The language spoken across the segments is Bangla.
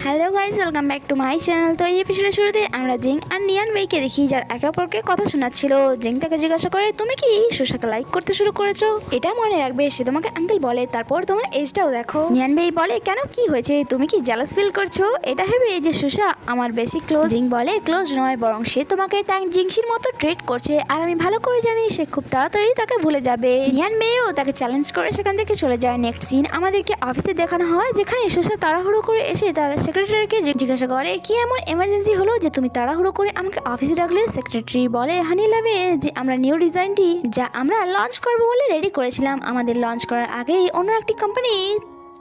Hello guys, welcome back to my channel. তো এই এপিসোডের শুরুতে আমরা জিং আর নিয়ান বেইকে দেখি, যার একে অপরকে কথা শোনাচ্ছিল। জিং তাকে জিজ্ঞাসা করে, তুমি কি সুশাকে লাইক করতে শুরু করেছো? এটা মনে রাখবে, সে তোমাকে আঙ্কেল বলে, তারপর তোমার এজটাও দেখো। নিয়ান বেই বলে, কেন, কি হয়েছে? তুমি কি জেলাস ফিল করছো এটা ভেবে যে সুশা আমার বেশি ক্লোজ? জিং বলে, ক্লোজ নয়, বরং সে তোমাকে তাং জিংসির মতো ট্রিট করছে, আর আমি ভালো করে জানি সে খুব তাড়াতাড়ি তাকে ভুলে যাবে। নিয়ান বেইও তাকে চ্যালেঞ্জ করে সেখান থেকে চলে যায়। নেক্সট সিন আমাদেরকে অফিসে দেখানো হয়, যেখানে সুশা তাড়াহুড়ো করে এসে তার সেক্রেটারিকে জিজ্ঞাসা করে, কি এমন এমার্জেন্সি হলো যে তুমি তাড়াহুড়ো করে আমাকে অফিসে ডাকলে? সেক্রেটারি বলে, হানি লাভে যে আমরা নিউ ডিজাইনটি যা আমরা লঞ্চ করবো বলে রেডি করেছিলাম, আমাদের লঞ্চ করার আগেই অন্য একটি কোম্পানি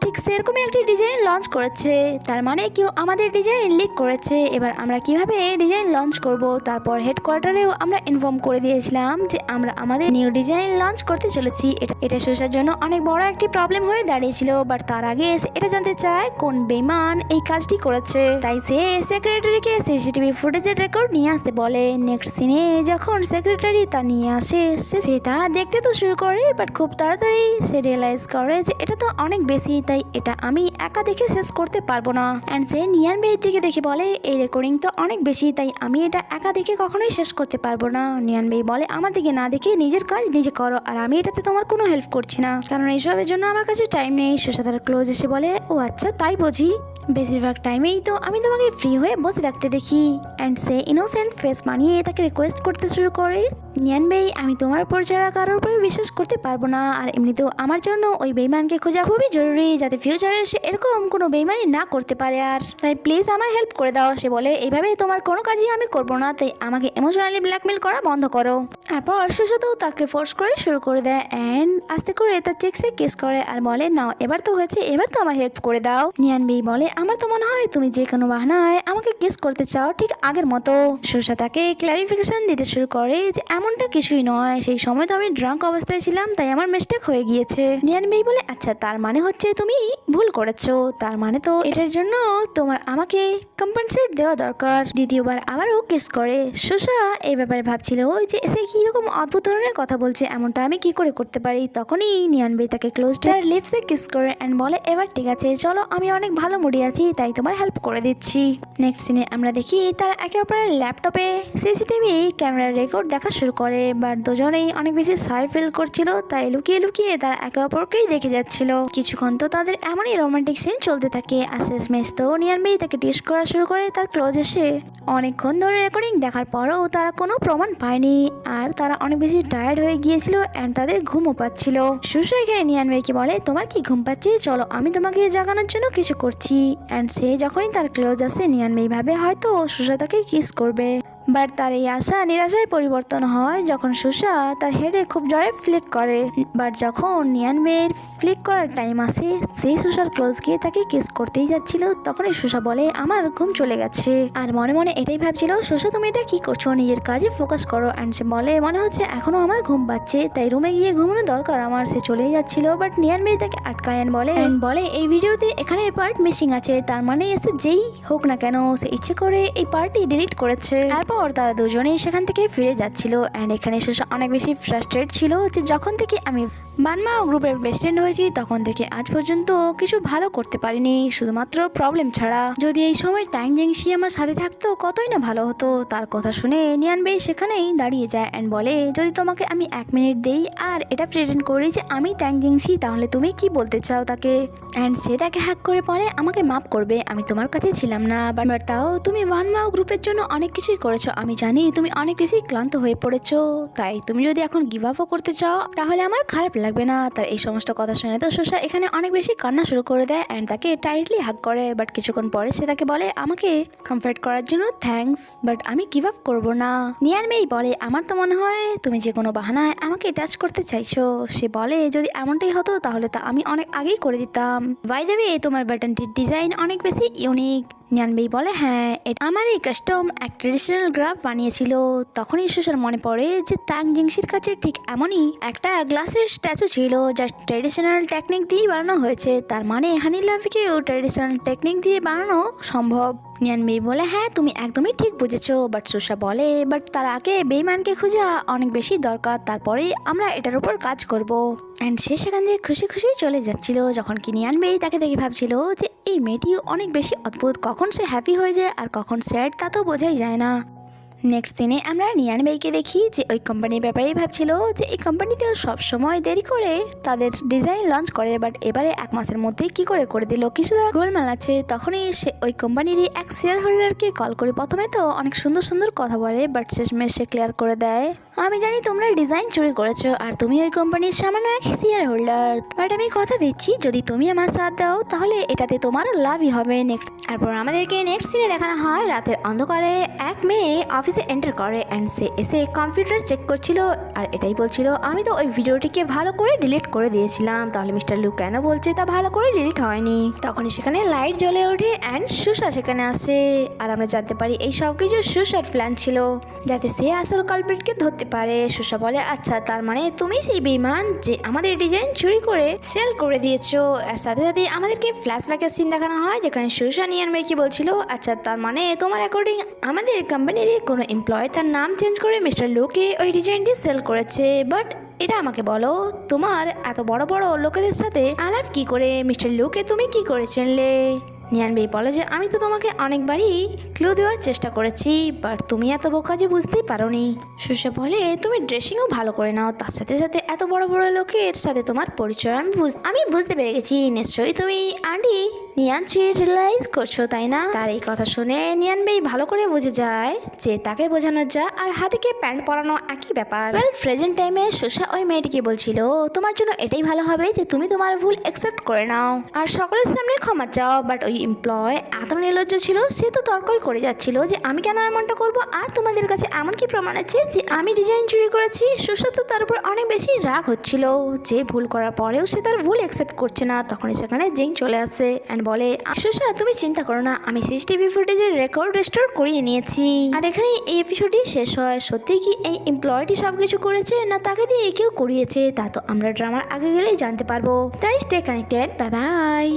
ঠিক সেরকমই একটি ডিজাইন লঞ্চ করেছে। তার মানে কেউ আমাদের ডিজাইন লিক করেছে। এবার আমরা কিভাবে ডিজাইন লঞ্চ করব? তারপর হেডকোয়ার্টারেও আমরা ইনফর্ম করে দিয়েছিলাম যে আমরা আমাদের নিউ ডিজাইন লঞ্চ করতে চলেছি। এটা সুশার জন্য অনেক বড় একটি প্রবলেম হয়ে দাঁড়িয়েছিল, বাট তার আগে সে এটা জানতে চায় কোন বেইমান এই কাজটি করেছে। তাই সে সেক্রেটারিকে সিসিটিভি ফুটেজের রেকর্ড নিয়ে আসতে বলে। নেক্সট সিনে যখন সেক্রেটারি তা নিয়ে আসে, সে তা দেখতে তো শুরু করে, বাট খুব তাড়াতাড়ি সে রিয়েলাইজ করে যে এটা তো অনেক বেশি, তাই এটা আমি একা দেখে শেষ করতে পারবো না। এন্ড সে নিয়ান বেইর দিকে দেখে বলে, এই রেকর্ডিং তো অনেক বেশি, তাই আমি এটা একা দেখে কখনোই শেষ করতে পারবো না। নিয়ান বেই বলে, আমার দিকে না দেখে নিজের কাজ নিজে করো, আর আমি এটাতে তোমার কোনো হেল্প করছি না, কারণ এইসবের জন্য আমার কাছে টাইম নেই। সুশা তার ক্লোজ এসে বলে, ও আচ্ছা তাই বুঝি, বেশিরভাগ টাইমেই তো আমি তোমাকে ফ্রি হয়ে বসে থাকতে দেখি। অ্যান্ড সে ইনোসেন্ট ফেস মানিয়ে তাকে রিকোয়েস্ট করতে শুরু করে, নিয়ান বেই আমি তোমার উপর ছাড়া কারোর উপরে বিশ্বাস করতে পারবো না, আর এমনিতেও আমার জন্য ওই বেইমানকে খোঁজা খুবই জরুরি, যাতে ফিউচারে সে এরকম কোনো বেইমানি না করতে পারে, আর তাই প্লিজ আমার হেল্প করে দাও। সে বলে, এইভাবে তোমার কোনো কাজই আমি করবো না, তাই আমাকে ইমোশনালি ব্ল্যাকমেল করা বন্ধ করো। তারপর সুশাতেও তাকে ফোর্স করে শুরু করে দেয়, অ্যান্ড আস্তে করে তার চেক্সে কিস করে আর বলে, নাও এবার তো হয়েছে, এবার তো আমার হেল্প করে দাও। নিয়ান বেই বলে, আমার তো মনে হয় তুমি যে কোনো বাহানায় আমাকে কিস করতে চাও, ঠিক আগের মতো। সুশা তাকে ক্লারিফিকেশন দিতে শুরু করে যে এমনটা কিছুই নয়, সেই সময় তো আমি ড্রাঙ্ক অবস্থায় ছিলাম, তাই আমার মিস্টেক হয়ে গিয়েছে। নিয়ান বেই বলে, আচ্ছা তার মানে হচ্ছে তুমি ভুল করেছো, তার মানে তো এটার জন্য তোমার আমাকে কম্পেনসেট দেওয়া দরকার। দ্বিতীয়বার আবারও কিস করে। সুশা এই ব্যাপারে ভাবছিল যে এসে কি রকম অদ্ভুত ধরনের কথা বলছে, এমনটা আমি কি করে করতে পারি। তখনই নিয়ান বেই তাকে ক্লোজ তার লিপসে কিস করে এন্ড বলে, এবার ঠিক আছে চলো, আমি অনেক ভালো মুডে আছি, তাই তোমার হেল্প করে দিচ্ছি। নেক্সট সিনে আমরা দেখি তারা একে অপরের ল্যাপটপে সিসিটিভি ক্যামেরার রেকর্ড দেখা শুরু করে, বাট দুজনেই অনেক বেশি সাই ফিল করছিল, তাই লুকিয়ে লুকিয়ে তারা একে অপরকেই দেখে যাচ্ছিল। কিছুক্ষণ তো তাদের এমনই রোমান্টিক সিন চলতে থাকে। শেষমেশ তো নিয়ান বেই তাকে টিস করা শুরু করে তার ক্লোজ এসে। অনেকক্ষণ ধরে রেকর্ডিং দেখার পরও তারা কোনো প্রমাণ পায়নি, আর তারা অনেক বেশি টায়ার্ড হয়ে গিয়েছিল এন্ড তাদের ঘুমও পাচ্ছিল। সুশা এখানে নিয়ান বেইকে বলে, তোমার কি ঘুম পাচ্ছে? চলো আমি তোমাকে জাগানোর জন্য কিছু করছি। এন্ড সে যখনই তার ক্লোজ আসে, নিয়ান বেই ভাবে হয়তো সুশা তাকে কিস করবে, বাট তার এই আশা নিরাশায় পরিবর্তন হয় যখন সুশা তার হেডে খুব জোরে ফ্লিক করে। বাট যখন নিয়ান বেইর ফ্লিক করার টাইম আসে, সেই সুশার ক্লোজ গিয়ে তাকে কিস করতেই যাচ্ছিল, তখনই সুশা বলে, আমার ঘুম চলে গেছে। আর মনে মনে এটাই ভাবছিল, সুশা তুমি এটা কি করছো, নিজের কাজে ফোকাস করো। অ্যান্ড সে বলে, মনে হচ্ছে এখনো আমার ঘুম পাচ্ছে, তাই রুমে গিয়ে ঘুমানো দরকার আমার। সে চলেই যাচ্ছিল, বাট নিয়ান বেই তাকে আটকায় বলে এই ভিডিওতে এখানে পার্ট মিসিং আছে, তার মানে এসে যেই হোক না কেন সে ইচ্ছে করে এই পার্টটি ডিলিট করেছে। তারপর তারা দুজনেই সেখান থেকে ফিরে যাচ্ছিল, অ্যান্ড এখানে সুশা অনেক বেশি ফ্রাস্ট্রেট ছিল যে যখন থেকে আমি বানমাও গ্রুপের প্রেসিডেন্ট হয়েছি তখন থেকে আজ পর্যন্ত কিছু ভালো করতে পারিনি, শুধুমাত্র প্রবলেম ছাড়া। যদি এই সময় তাং জিংসি আমার সাথে থাকতো কতই না ভালো হতো। তার কথা শুনে নিয়ান বেই সেখানেই দাঁড়িয়ে যায় অ্যান্ড বলে, যদি তোমাকে আমি 1 মিনিট দেই আর এটা প্রেজেন্ট করি যে আমি তাং জিংসি, তাহলে তুমি কি বলতে চাও তাকে? অ্যান্ড সে তাকে হ্যাক করে বলে, আমাকে মাফ করবে, আমি তোমার কাছে ছিলাম না, বাট তাও তুমি বানমাও গ্রুপের জন্য অনেক কিছুই করেছো, আমি জানি তুমি অনেক বেশি ক্লান্ত হয়ে পড়েছো, তাই তুমি যদি এখন গিভ আপও করতে চাও তাহলে আমার খারাপ লাগবে না। তার এই সমস্ত কথা শুনে তো সুশা এখানে অনেক বেশি কান্না শুরু করে দেয় অ্যান্ড তাকে টাইটলি হাগ করে। বাট কিছুক্ষণ পরে সে তাকে বলে, আমাকে কমফর্ট করার জন্য থ্যাঙ্কস, বাট আমি গিভ আপ করবো না। নিয়ান বেই বলে, আমার তো মনে হয় তুমি যে কোনো বাহানায় আমাকে টাচ করতে চাইছো। সে বলে, যদি এমনটাই হতো তাহলে তা আমি অনেক আগেই করে দিতাম। বাই দ্য ওয়ে, তোমার বাটনটির ডিজাইন অনেক বেশি ইউনিক। নিয়ান বেই বলে, হ্যাঁ আমার এই কাস্টম এক ট্রেডিশনাল গ্রাফ বানিয়েছিল। তখনই সুশার মনে পড়ে যে তাং জিংসির কাছে ঠিক এমনই একটা গ্লাসের স্ট্যাচু ছিল, যা ট্রেডিশনাল টেকনিক দিয়ে বানানো হয়েছে, তার মানে হানি লাভকেও ট্রেডিশনাল টেকনিক দিয়ে বানানো সম্ভব। নিয়ান বেই বলে হ্যাঁ তুমি একদমই ঠিক বুঝেছো, বাট সুষা বলে বাট তার আগে বেইমানকে খোঁজা অনেক বেশি দরকার, তারপরেই আমরা এটার উপর কাজ করব। অ্যান্ড সে সেখান দিয়ে খুশি খুশি চলে যাচ্ছিল, যখন কি নিয়ান বেই তাকে দেখে ভাবছিল যে এই মেয়েটি অনেক বেশি অদ্ভুত, কখন সে হ্যাপি হয়ে যায় আর কখন স্যাড তা তো বোঝাই যায় না। নেক্সট দিনে আমরা নিয়ান বেইকে দেখি যে ওই কোম্পানির ব্যাপারেই ভাবছিল যে এই কোম্পানিতেও সব সময় দেরি করে তাদের ডিজাইন লঞ্চ করে, বাট এবারে 1 মাসের মধ্যে কি করে দিল, কিছু গোলমাল আছে। তখনই সে ওই কোম্পানিরই এক শেয়ার হোল্ডারকে কল করে প্রথমে তো অনেক সুন্দর সুন্দর কথা বলে, বাট শেষমেশ সে ক্লিয়ার করে দেয় আমি জানি তোমরা ডিজাইন চুরি করেছো আর তুমি ওই কোম্পানির সামান্য এক শেয়ার হোল্ডার, বাট আমি কথা দিচ্ছি যদি তুমি আমার সাথ দাও তাহলে এটাতে তোমারও লাভই হবে। নেক্সট তারপর আমাদেরকে নেক্সট সিনে দেখানো হয় রাতের অন্ধকারে এক মেয়ে অফিসে এন্টার করে অ্যান্ড সে এসে কম্পিউটার চেক করছিল আর এটাই বলছিল আমি তো ওই ভিডিওটিকে ভালো করে ডিলিট করে দিয়েছিলাম, তাহলে মিস্টার লু কেন বলছে তা ভালো করে ডিলিট হয়নি। তখনই সেখানে লাইট জ্বলে ওঠে অ্যান্ড সুষা সেখানে আসে আর আমরা জানতে পারি এই সব কিছু সুষার প্ল্যান ছিল যাতে সে আসল কালপ্রিটকে ধরতে পারে। সুষা বলে আচ্ছা তার মানে তুমি সেই বেঈমান যে আমাদের ডিজাইন চুরি করে সেল করে দিয়েছো। আর সাথে সাথে আমাদেরকে ফ্ল্যাশব্যাকের সিন দেখানো হয় যেখানে সুষা নিয়ান মেয়েকে বলছিল আচ্ছা তার মানে তোমার অ্যাকর্ডিং আমাদের কোম্পানির কোনো এমপ্লয় তার নাম চেঞ্জ করে মিস্টার লুকে ওই ডিজাইনটি সেল করেছে, বাট এটা আমাকে বলো তোমার এত বড় বড় লোকেদের সাথে আলাপ কি করে, মিস্টার লুকে তুমি কি করে চিনলে? নিয়ান বেই বলে যে আমি তো তোমাকে অনেকবারই ক্লু দেওয়ার চেষ্টা করেছি, বাট তুমি এত বোকা যে বুঝতেই পারোনি। সুষা বলে তুমি ড্রেসিংও ভালো করে নাও, তার সাথে সাথে এত বড় বড় লোকের সাথে তোমার পরিচয় আমি বুঝতে পেরে গেছি, নিশ্চয়ই তুমি আন্টি নিয়ানচি রিয়েলাইজ করছো তাই না? তার এই কথা শুনে নিয়ান বেই ভালো করে বুঝে যায় যে তাকে বোঝানো যা আর হাতিকে প্যান্ট পরানো একই ব্যাপার। প্রেজেন্ট টাইমে সুষা ওই মেয়েটিকে বলছিল তোমার জন্য এটাই ভালো হবে যে তুমি তোমার ভুল অ্যাকসেপ্ট করে নাও আর সকলের সামনে ক্ষমা চাও, বাট ওই এমপ্লয় এত নির্লজ্জ ছিল সে তো তর্কই করে যাচ্ছিল যে আমি কেন এমনটা করব আর তোমাদের কাছে এমন কি প্রমাণ আছে যে আমি ডিজাইন চুরি করেছি। সুষা তো তার উপর অনেক বেশি রাগ হচ্ছিল যে ভুল করার পরেও সে তার ভুল অ্যাকসেপ্ট করছে না। তখনই সেখানে জিং চলে আসে অ্যান্ড বলে সুষা তুমি চিন্তা করো না, আমি সিসিটিভি ফুটেজের রেকর্ড রেস্টোর করিয়ে নিয়েছি। আর এখানে এই এপিসোডটি শেষ হয়। সত্যি কি এই এমপ্লয়টি সবকিছু করেছে না তাকে দিয়ে কেউ করিয়েছে তা তো আমরা ড্রামার আগে গেলেই জানতে পারবো। তাই স্টে কানেক্টেড, বাই বাই।